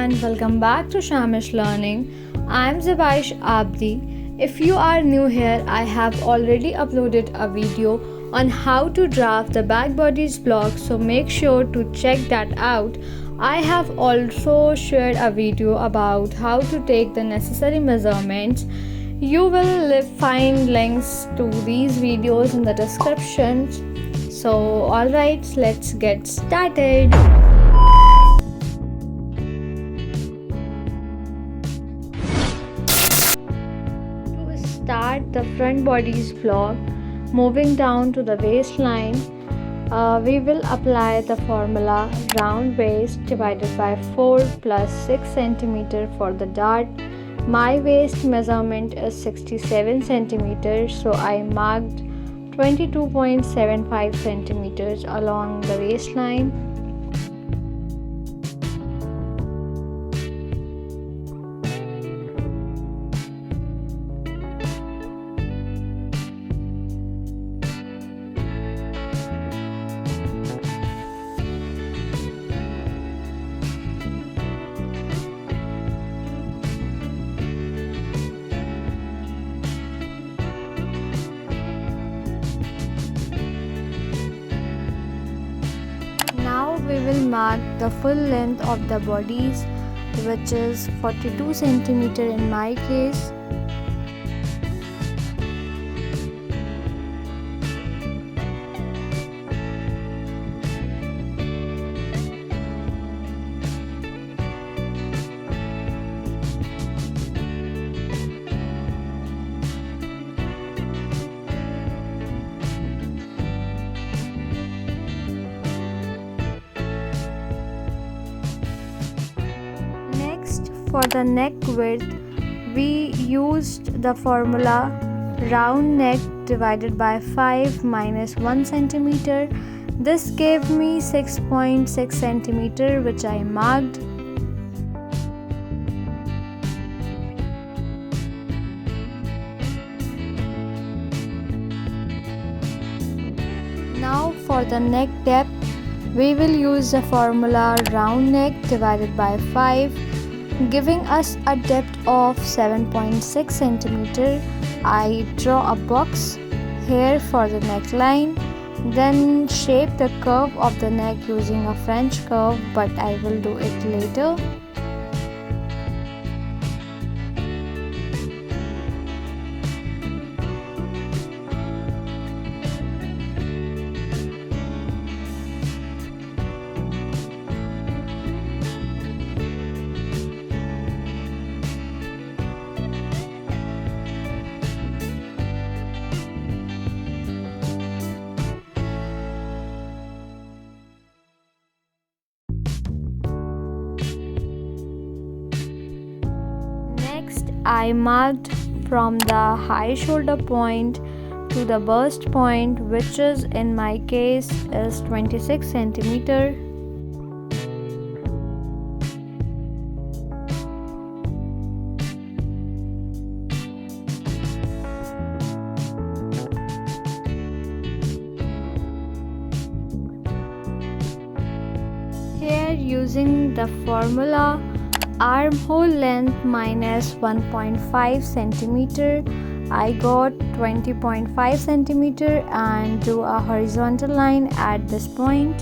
and welcome back to Shamish Learning. I'm Zabaish Abdi. If you are new here, I have already uploaded a video on how to draft the back bodice block, so make sure to check that out. I have also shared a video about how to take the necessary measurements. You will find links to these videos in the description. So, alright, let's get started. To start the front bodice block, moving down to the waistline, we will apply the formula round waist divided by 4 plus 6 cm for the dart. My waist measurement is 67 cm, so I marked 22.75 centimeters along the waistline. Now we will mark the full length of the bodice, which is 42 cm in my case. For the neck width, we used the formula round neck divided by 5 minus 1 centimeter. This gave me 6.6 centimeter, which I marked. Now for the neck depth, we will use the formula round neck divided by 5, giving us a depth of 7.6 centimeter. I draw a box here for the neckline, then shape the curve of the neck using a French curve, but I will do it later. I marked from the high shoulder point to the bust point, which is in my case is 26 centimeter. Here, using the formula armhole length minus 1.5 centimeter, I got 20.5 centimeter and do a horizontal line at this point.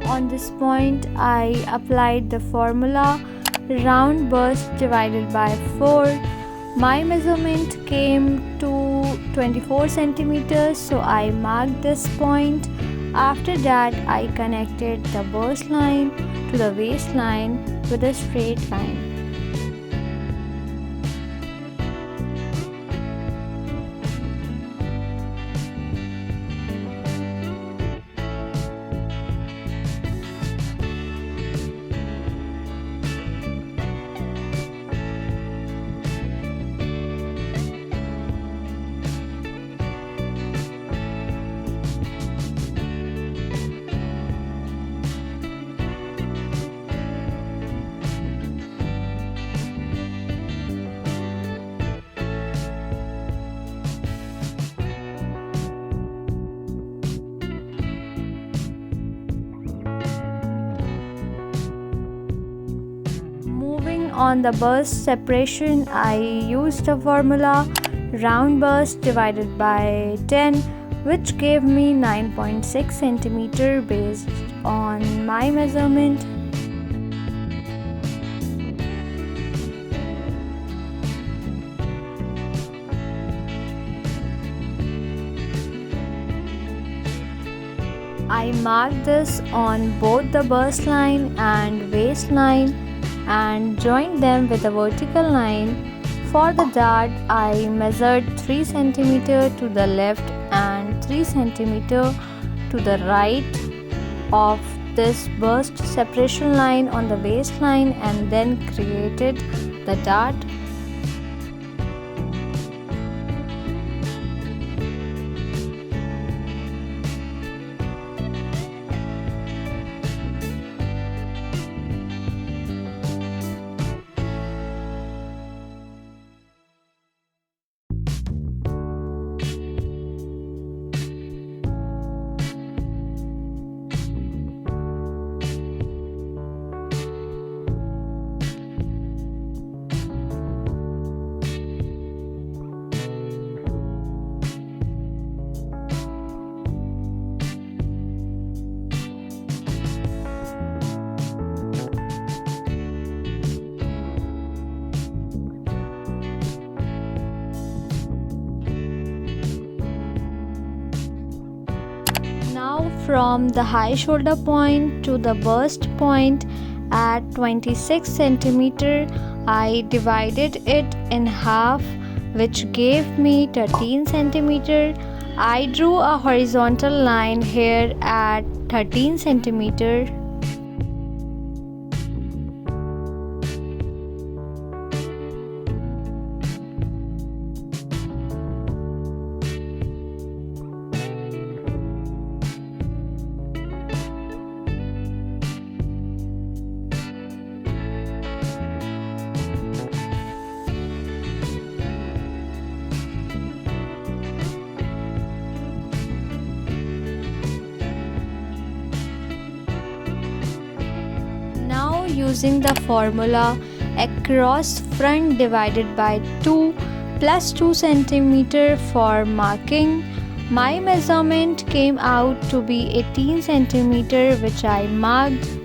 On this point, I applied the formula round bust divided by 4. My measurement came to 24 centimeters, so I marked this point. After that, I connected the bust line to the waistline with a straight line. on the bust separation, I used the formula round bust divided by 10, which gave me 9.6 centimeter based on my measurement. I marked this on both the bust line and waistline and joined them with a vertical line. For the dart, I measured 3 cm to the left and 3 cm to the right of this bust separation line on the waistline and then created the dart. Now from the high shoulder point to the bust point at 26 cm, I divided it in half, which gave me 13 cm. I drew a horizontal line here at 13 cm. Now using the formula across front divided by 2 plus 2 cm for marking, my measurement came out to be 18 cm, which I marked.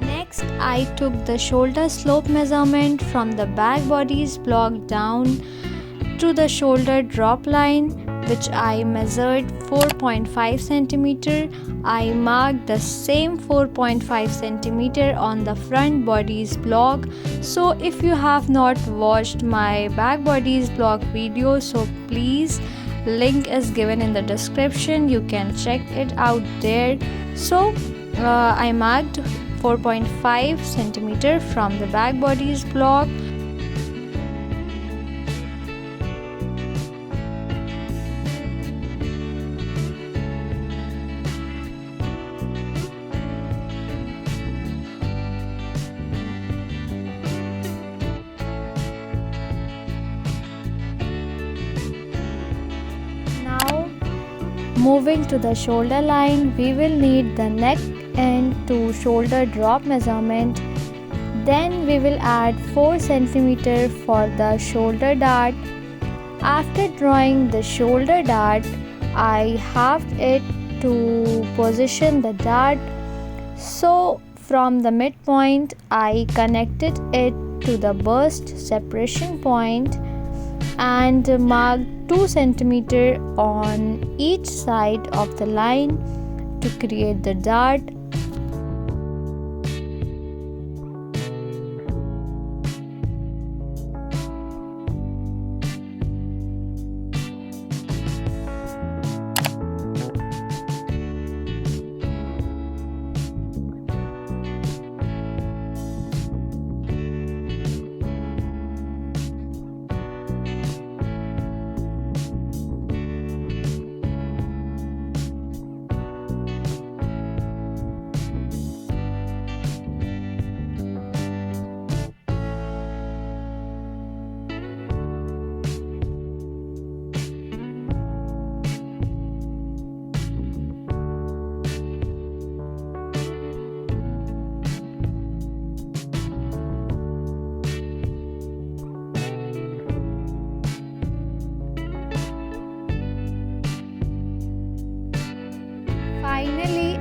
Next, I took the shoulder slope measurement from the back bodice block down to the shoulder drop line, which I measured 4.5 cm. I marked the same 4.5 cm on the front bodice block. So if you have not watched my back bodice block video, so please, link is given in the description, you can check it out there. So I marked 4.5 cm from the back bodice block. Now moving to the shoulder line, we will need the neck and to shoulder drop measurement. Then we will add 4 cm for the shoulder dart. After drawing the shoulder dart, I halved it to position the dart. So from the midpoint, I connected it to the bust separation point and marked 2 cm on each side of the line to create the dart.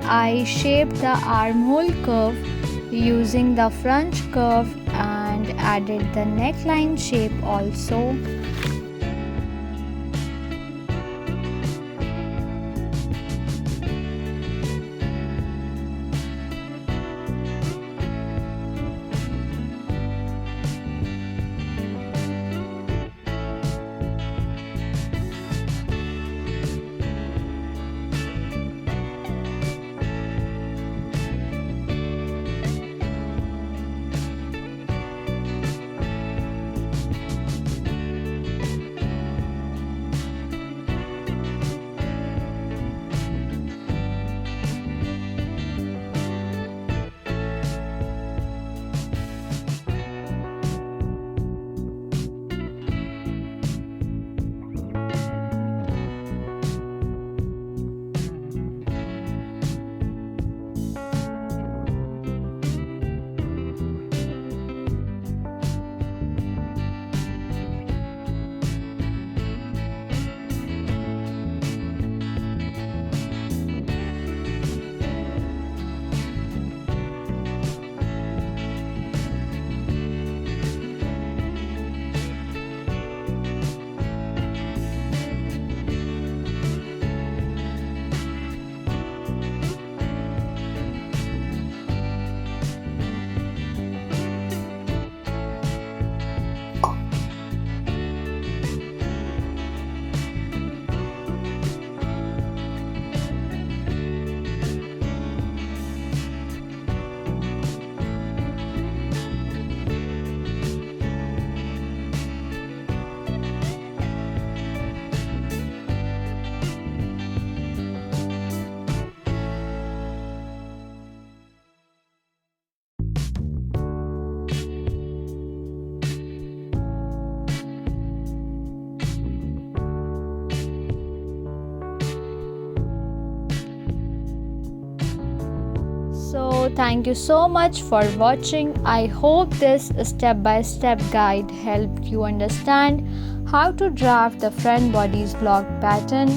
I shaped the armhole curve using the French curve and added the neckline shape also. So thank you so much for watching. I hope this step-by-step guide helped you understand how to draft the front bodice block pattern.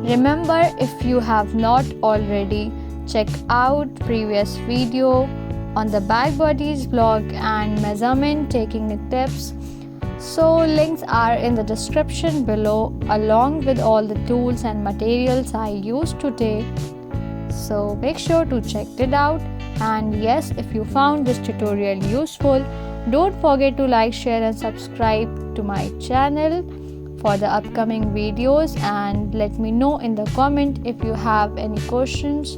Remember, if you have not already, check out previous video on the back bodice block and measurement taking tips. So links are in the description below along with all the tools and materials I used today. So make sure to check it out, and yes, if you found this tutorial useful, don't forget to like, share and subscribe to my channel for the upcoming videos, and let me know in the comment if you have any questions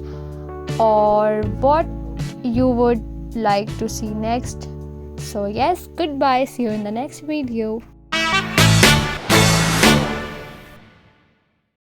or what you would like to see next. So yes, goodbye, see you in the next video.